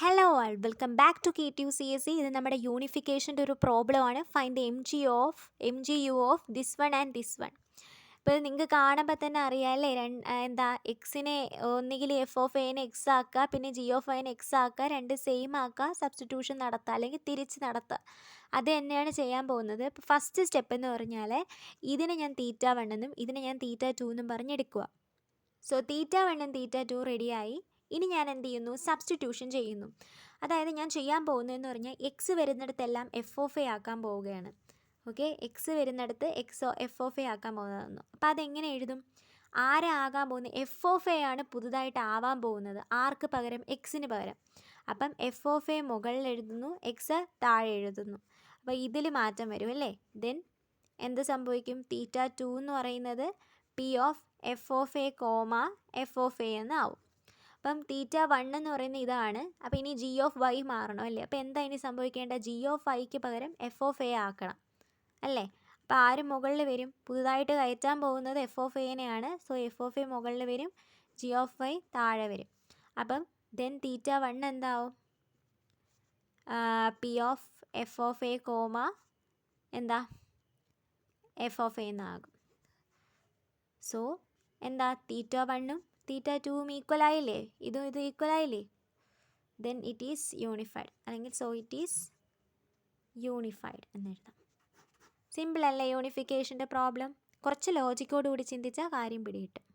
Hello all welcome back to KTU CSE. ഇത് നമ്മുടെ യൂണിഫിക്കേഷൻ്റെ ഒരു പ്രോബ്ലമാണ്. Find the MGU of this one and this one. ഇപ്പോൾ ഇത് നിങ്ങൾക്ക് കാണുമ്പോൾ തന്നെ അറിയാം അല്ലേ, എന്താ എക്സിനെ ഒന്നുകിൽ f(a)നെ x ആക്കുക, പിന്നെ g(a)നെ x ആക്കുക, രണ്ട് സെയിം ആക്കുക, സബ്സ്റ്റിറ്റ്യൂഷൻ നടത്തുക അല്ലെങ്കിൽ തിരിച്ച് നടത്തുക. അത് തന്നെയാണ് ചെയ്യാൻ പോകുന്നത്. ഇപ്പോൾ ഫസ്റ്റ് സ്റ്റെപ്പ് എന്ന് പറഞ്ഞാൽ ഇതിനെ ഞാൻ θ1 എന്നും ഇതിനെ ഞാൻ θ2 എന്നും പറഞ്ഞെടുക്കുക. സോ θ1 θ2 റെഡിയായി. ഇനി ഞാൻ എന്ത് ചെയ്യുന്നു? സബ്സ്റ്റിറ്റ്യൂഷൻ ചെയ്യുന്നു. അതായത് ഞാൻ ചെയ്യാൻ പോകുന്നതെന്ന് പറഞ്ഞാൽ എക്സ് വരുന്നിടത്തെല്ലാം f(a) ആക്കാൻ പോവുകയാണ്. ഓക്കെ, എക്സ് വരുന്നിടത്ത് f(a) ആക്കാൻ പോകുന്നതെന്നു. അപ്പോൾ അതെങ്ങനെ എഴുതും? ആരാകാൻ പോകുന്നത്? f(a) ആണ് പുതുതായിട്ട് ആവാൻ പോകുന്നത്. ആർക്ക് പകരം? എക്സിന് പകരം. അപ്പം f(a) മുകളിൽ എഴുതുന്നു, എക്സ് താഴെ എഴുതുന്നു. അപ്പോൾ ഇതിൽ മാറ്റം വരും അല്ലേ. ദെൻ എന്ത് സംഭവിക്കും? θ2 എന്ന് പറയുന്നത് P(f(a), f(a) എന്നാവും. അപ്പം θ1 എന്ന് പറയുന്നത് ഇതാണ്. അപ്പോൾ ഇനി g(y) മാറണം അല്ലേ. അപ്പോൾ എന്താ ഇനി സംഭവിക്കേണ്ടത്? g(y)ക്ക് പകരം f(a) ആക്കണം അല്ലേ. അപ്പോൾ ആര് മുകളിൽ വരും? പുതുതായിട്ട് കയറ്റാൻ പോകുന്നത് f(a)നെയാണ്. സോ f(a) മുകളിൽ വരും, g(y) താഴെ വരും. അപ്പം ദെൻ θ1 എന്താവും? P(f(a), എന്താ f(a) എന്നാകും. സോ എന്താ θ1ഉം θ2ഉം ഈക്വൽ ആയില്ലേ? ഇത് ഈക്വൽ ആയില്ലേ? ദെൻ ഇറ്റ് ഈസ് യൂണിഫൈഡ്, അല്ലെങ്കിൽ സോ ഇറ്റ് ഈസ് യൂണിഫൈഡ് എന്നെഴുതാം. സിമ്പിൾ അല്ലേ യൂണിഫിക്കേഷൻ്റെ പ്രോബ്ലം? കുറച്ച് ലോജിക്കോടുകൂടി ചിന്തിച്ചാൽ കാര്യം പിടികിട്ടും.